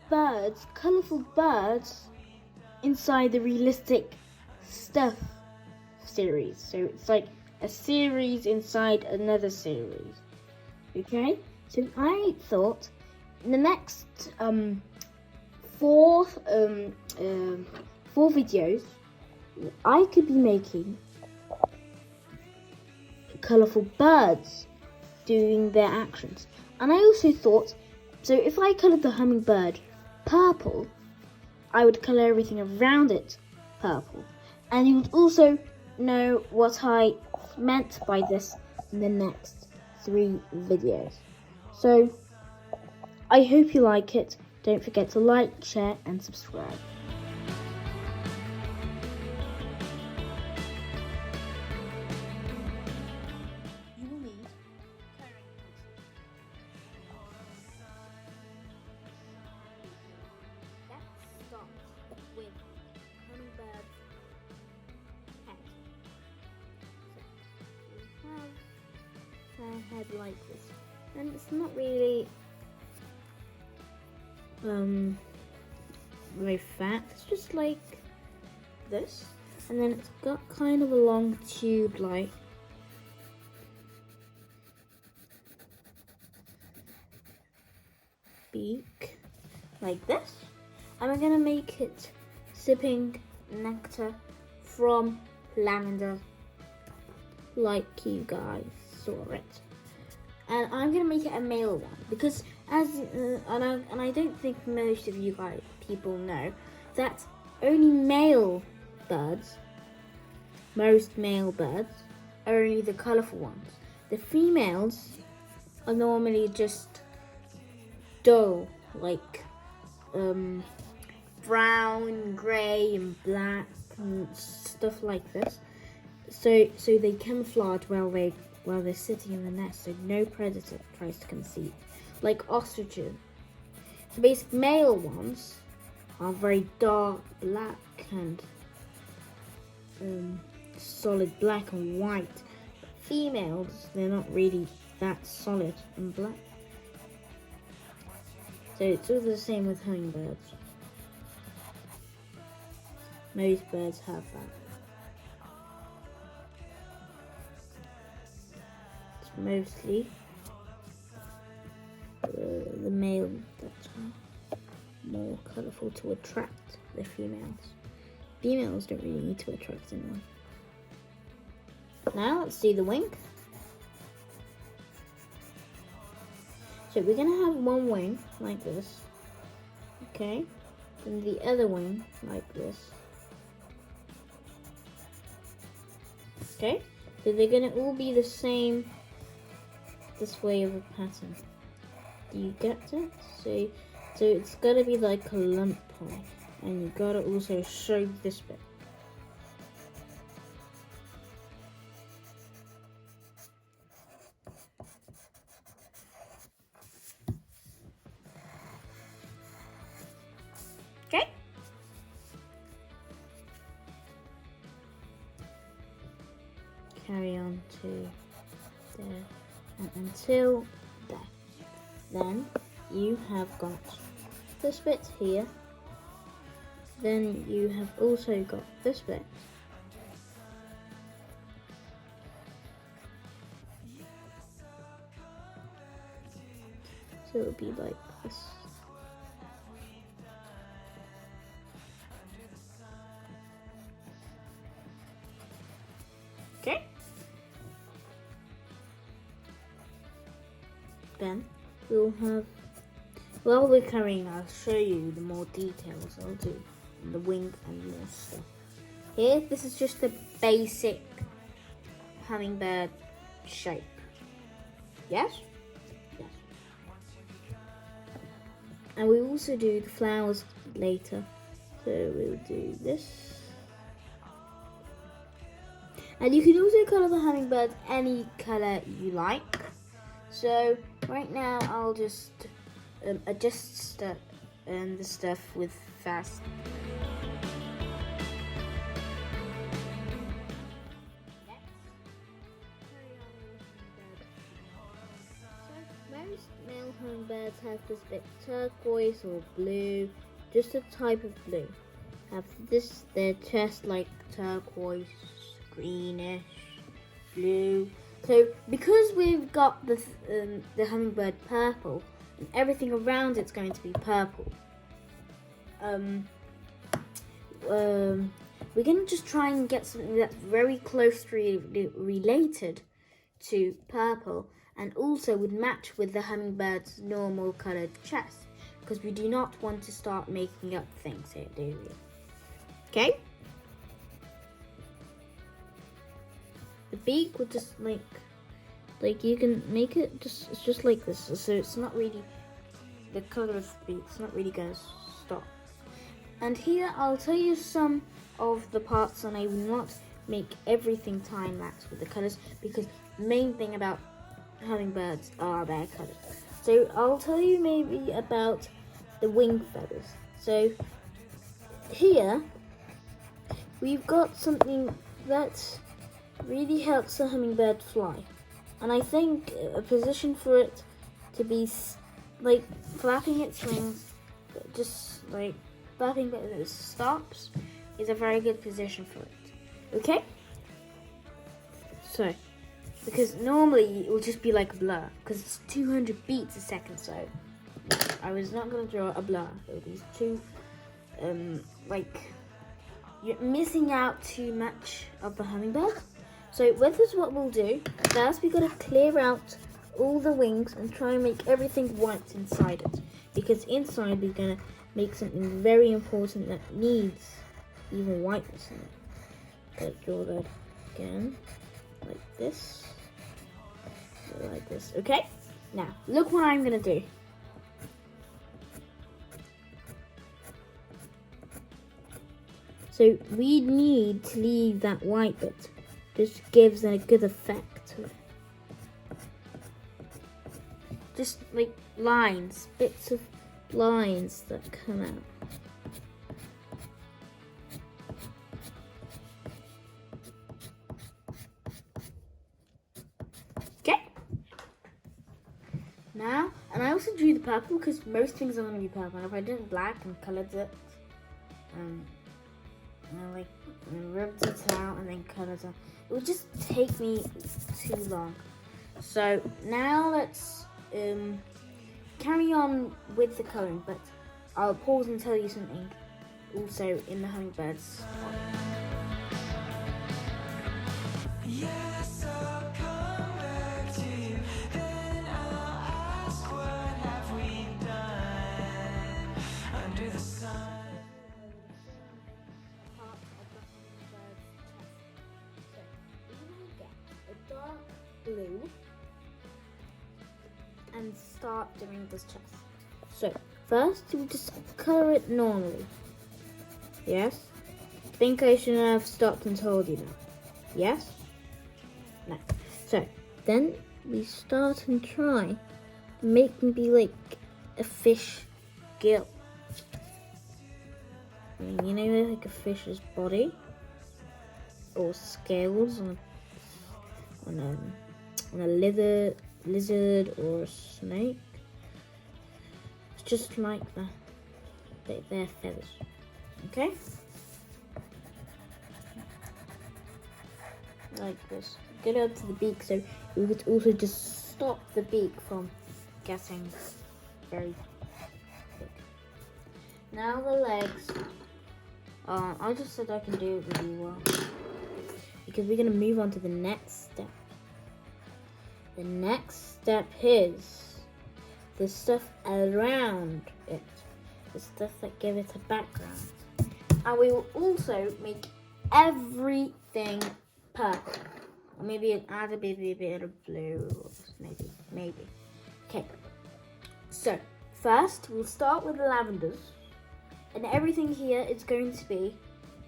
birds, colourful birds, inside the realistic stuff series. So it's like a series inside another series. Okay? So I thought in the next four videos I could be making colourful birds doing their actions. And I also thought, so if I coloured the hummingbird purple, I would colour everything around it purple. And you would also know what I meant by this in the next 3 videos. So I hope you like it. Don't forget to like, share and subscribe. You will need coloring pencils. Let's start with hummingbird's head. So we have her head like this, and it's not really very fat. It's just like this, and then it's got kind of a long tube like beak like this, and we're gonna make it sipping nectar from lavender like you guys saw it. And I'm gonna make it a male one because and I don't think most of you guys people know that only most male birds are only the colourful ones. The females are normally just dull, like brown, grey and black and stuff like this. So they camouflage while they're sitting in the nest, so no predator tries to come see it. Like ostriches. The basic male ones are very dark black and solid black and white. Females, they're not really that solid and black. So it's all the same with hummingbirds. Most birds have that. It's mostly the male that are more colourful to attract the females. Females don't really need to attract anyone. Now let's see the wing. So we're gonna have one wing like this, okay, and the other wing like this, okay. So they're gonna all be the same, this way of a pattern. Do you get it? So it's gotta be like a lump pie, and you gotta also show this bit. Okay? Carry on to there and until there. Then you have got this bit here. Then you have also got this bit. So it'll be like this. Okay? Then we'll have, while we're carrying, I'll show you the more details I'll do in the wing and more stuff. Here, this is just the basic hummingbird shape. Yes? Yes. And we also do the flowers later. So we'll do this. And you can also colour the hummingbird any colour you like. So right now I'll just adjust the stuff with fast. Most male hummingbirds has this bit turquoise or blue, just a type of blue. Have this, their chest like turquoise, greenish, blue. So because we've got the hummingbird purple, and everything around it's going to be purple. We're gonna just try and get something that's very closely related to purple, and also would match with the hummingbird's normal coloured chest, because we do not want to start making up things here, do we? Okay? The beak would just like you can make it it's just like this, so it's not really the colour of the beak. It's not really gonna stop. And here I'll tell you some of the parts, and I will not make everything time-lapse with the colours, because the main thing about hummingbirds are their colours. So I'll tell you maybe about the wing feathers. So here we've got something that really helps the hummingbird fly, and I think a position for it to be like flapping its wings, just like flapping but it stops, is a very good position for it. Okay? So, because normally it will just be like a blur, because it's 200 beats a second, so I was not going to draw a blur. It would be too, like, you're missing out too much of the hummingbird. So this is what we'll do. First we got to clear out all the wings and try and make everything white inside it, because inside we're going to make something very important that needs even whiteness in it. Let's draw that again, like this, like this. Okay, now look what I'm going to do. So we need to leave that white bit. Just gives a good effect to it. Just like lines, bits of lines that come out. Okay. Now, and I also drew the purple because most things are going to be purple. And if I did black and coloured it, and like rubbed it out and then coloured it, it would just take me too long. So now let's carry on with the colouring, but I'll pause and tell you something also in the hummingbirds. Yes, I'll come back to you, then I'll ask what have we done under the sun. Dark blue and start doing this chest. So first we just colour it normally. Yes? Think I should have stopped and told you that. Yes? No. So then we start and try to make them be like a fish gill. I mean, you know, like a fish's body or scales on a lizard or a snake. It's just like that. Their feathers. Okay? Like this. Get up to the beak, so we would also just stop the beak from getting very big. Now the legs. I just said I can do it really well, because we're going to move on to the next step. The next step is the stuff around it, the stuff that give it a background. And we will also make everything purple. Or maybe add a bit of blue, maybe. Okay, so first we'll start with the lavenders. And everything here is going to be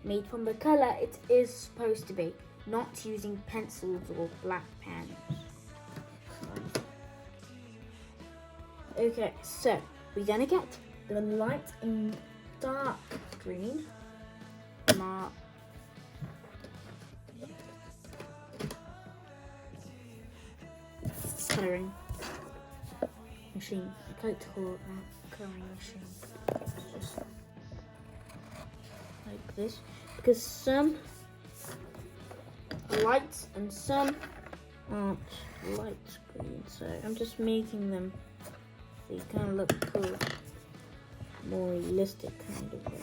made from the colour it is supposed to be, not using pencils or black pens. Okay, so we're gonna get the light and dark green. Colouring. machine. I like to call it a colouring machine. It's just like this, because some are light and some aren't light green. So I'm just making them so you kind of look cool, more realistic kind of way.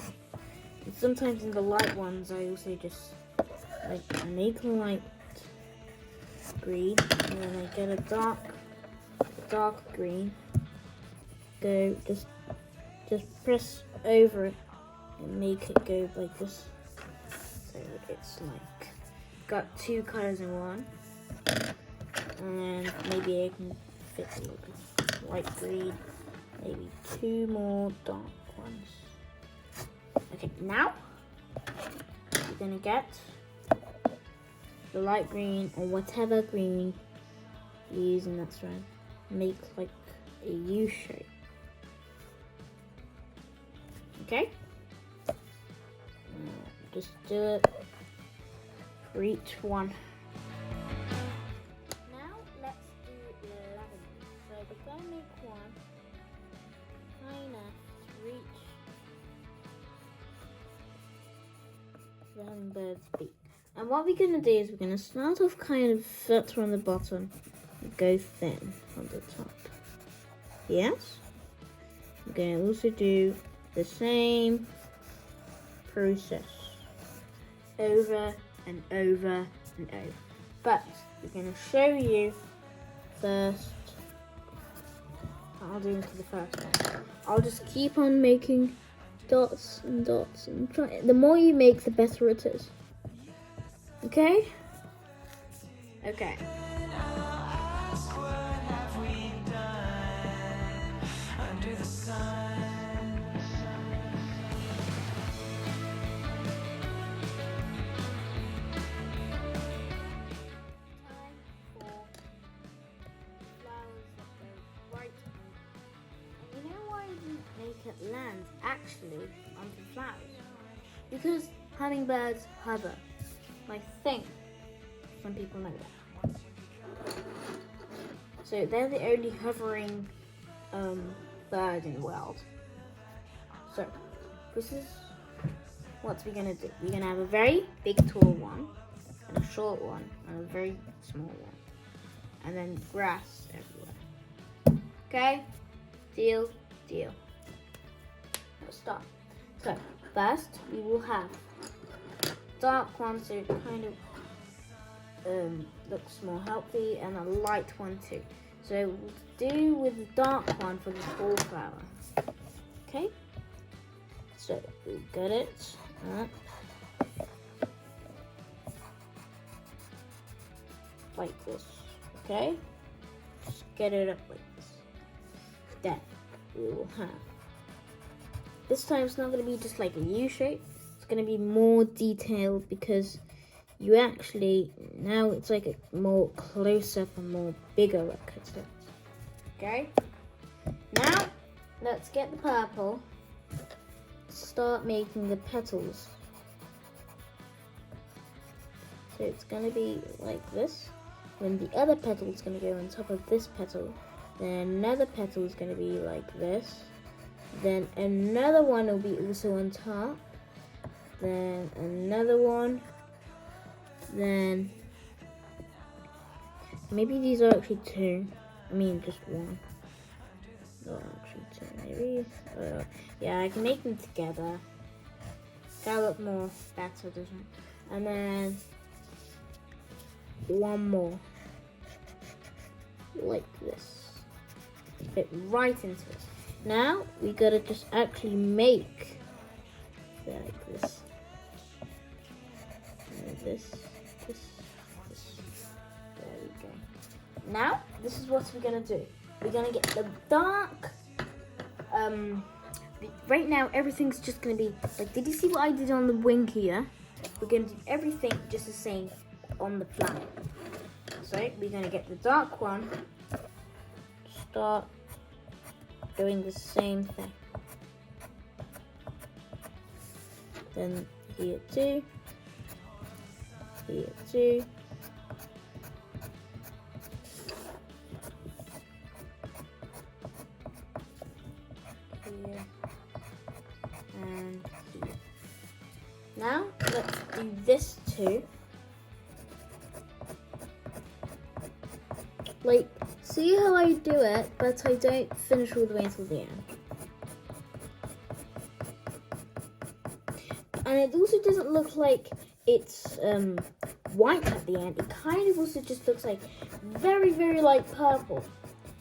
And sometimes in the light ones, I also just like I make a light green, and then I get a dark green. Go just press over it and make it go like this. So it's like got two colors in one, and maybe I can fit a little bit light green, maybe two more dark ones. Okay, now you're gonna get the light green or whatever green you use, and that's right. Make like a U shape. Okay? Just do it for each one. Now let's do lavender. So we're gonna make one high enough to reach the hummingbird's beak. And what we're gonna do is we're gonna start off kind of flatter on the bottom and go thin on the top. Yes? We're gonna also do the same process over and over and over. But we're going to show you first. I'll do into the first one. I'll just keep on making dots and dots and try. The more you make, the better it is. Okay? Okay. It lands actually on the flowers because hummingbirds hover. I think some people know that. So they're the only hovering bird in the world. So this is what we're gonna do. We're gonna have a very big tall one and a short one and a very small one, and then grass everywhere. Okay? Deal. Start. So first we will have dark one, so it kind of looks more healthy, and a light one too. So we'll do with the dark one for the tall flower. Okay. So we got it up like this. Okay. Just get it up like this. Then we will have. This time it's not going to be just like a U shape. It's going to be more detailed because you actually, now it's like a more close-up and more bigger look at it. Okay? Now, let's get the purple. Start making the petals. So it's going to be like this. Then the other petal is going to go on top of this petal. Then another petal is going to be like this. Then another one will be also on top. Then another one. Then maybe these are actually two. I mean just one. No, actually two. Maybe. Yeah, I can make them together. That look more better, doesn't it? And then one more. Like this. Fit right into it. Now we gotta just actually make like this. And this. There we go. Now this is what we're gonna do. We're gonna get the dark. Right now everything's just gonna be like. Did you see what I did on the wing here? We're gonna do everything just the same on the flower. So we're gonna get the dark one. Start doing the same thing. Then here too. Here too. do this too. Like, see how I do it, but I don't finish all the way until the end. And it also doesn't look like it's white at the end. It kind of also just looks like very, very light purple.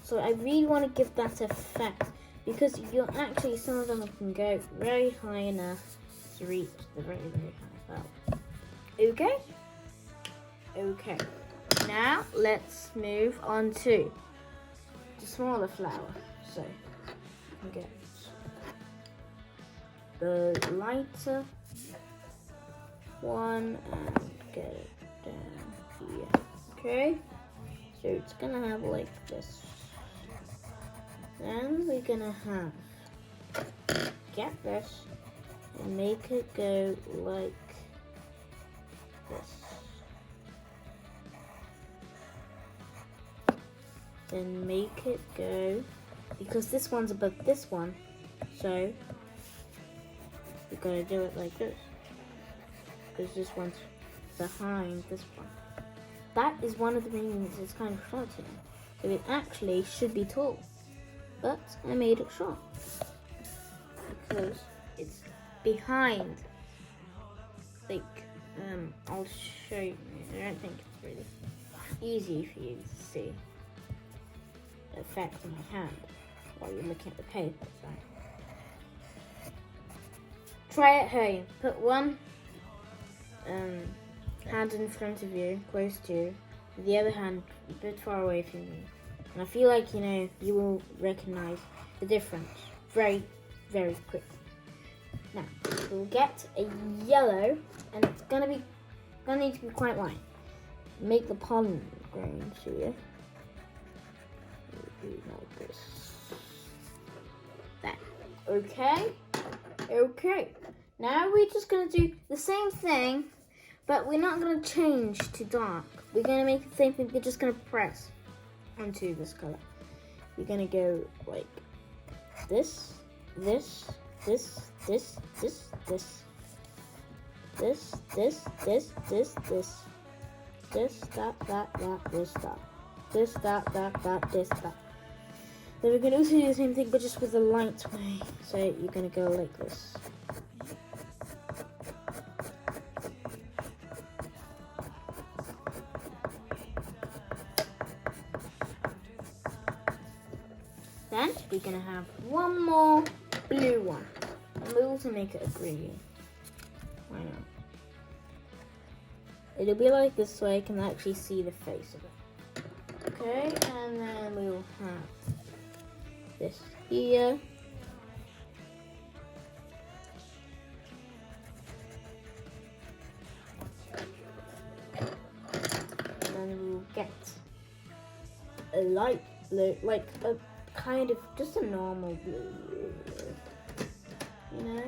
So I really want to give that effect, because you'll actually, some of them can go very high enough to reach the very, very high flower. Okay? Okay. Now let's move on to the smaller flower. So you can get the lighter one and get it down here. Okay? So it's gonna have like this. Then we're gonna have, get this and make it go like this. Then make it go, because this one's above this one, so we're gonna do it like this, because this one's behind this one. That is one of the reasons it's kind of short here. So it actually should be tall, but I made it short because it's behind. Like, I'll show you. I don't think it's really easy for you to see the effect on my hand while you're looking at the paper. So try it home. Put one hand in front of you, close to you, with the other hand a bit far away from you. And I feel like, you know, you will recognize the difference very, very quickly. Now, we'll get a yellow, and it's gonna need to be quite light. Make the pollen grain to you. Like this. There. Okay. Okay. Now we're just gonna do the same thing, but we're not gonna change to dark. We're gonna make the same thing. We're just gonna press onto this color. We're gonna go like this, this, this, this, this, this, this, this, this, this, this, this, that, this, that, this, that, this, that. Then we can also do the same thing, but just with a light way. So you're gonna go like this. Then we're gonna have one more blue one, and we'll also make it a green. Why not? It'll be like this, so I can actually see the face of it. Okay, and then we'll have this here. And then we'll get a light blue, like a kind of just a normal blue, you know,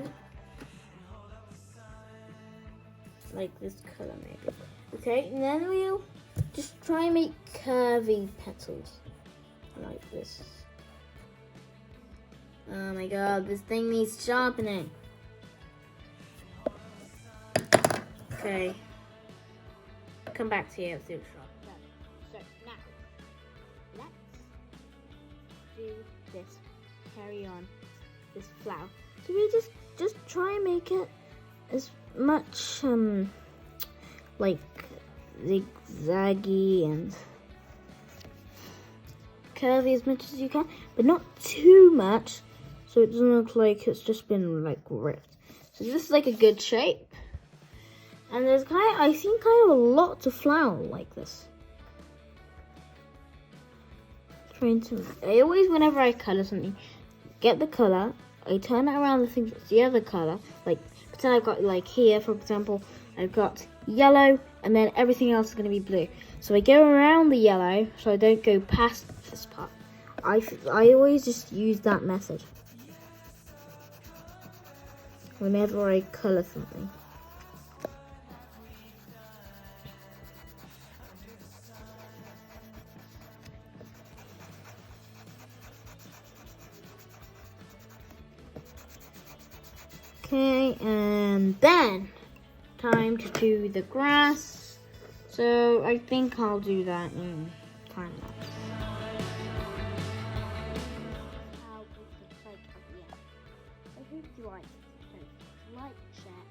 like this color maybe. Okay, and then we'll just try and make curvy petals like this. Oh my god, this thing needs sharpening. Okay, come back to you after the sharp. So now, let's do this. Carry on this flower. So we just try and make it as much like zigzaggy and curvy as much as you can, but not too much, so it doesn't look like it's just been like ripped. So this is like a good shape, and there's I think kind of a lot to flower like this. I always, whenever I color something, get the color, I turn it around and think it's the other color. Like pretend I've got, like here for example, I've got yellow, and then everything else is going to be blue. So I go around the yellow, so I don't go past this part. I always just use that method whenever I color something. Okay, and then time to do the grass. So I think I'll do that in time lapse. How it looks like at the end. I hope you liked it. Don't forget to like, share,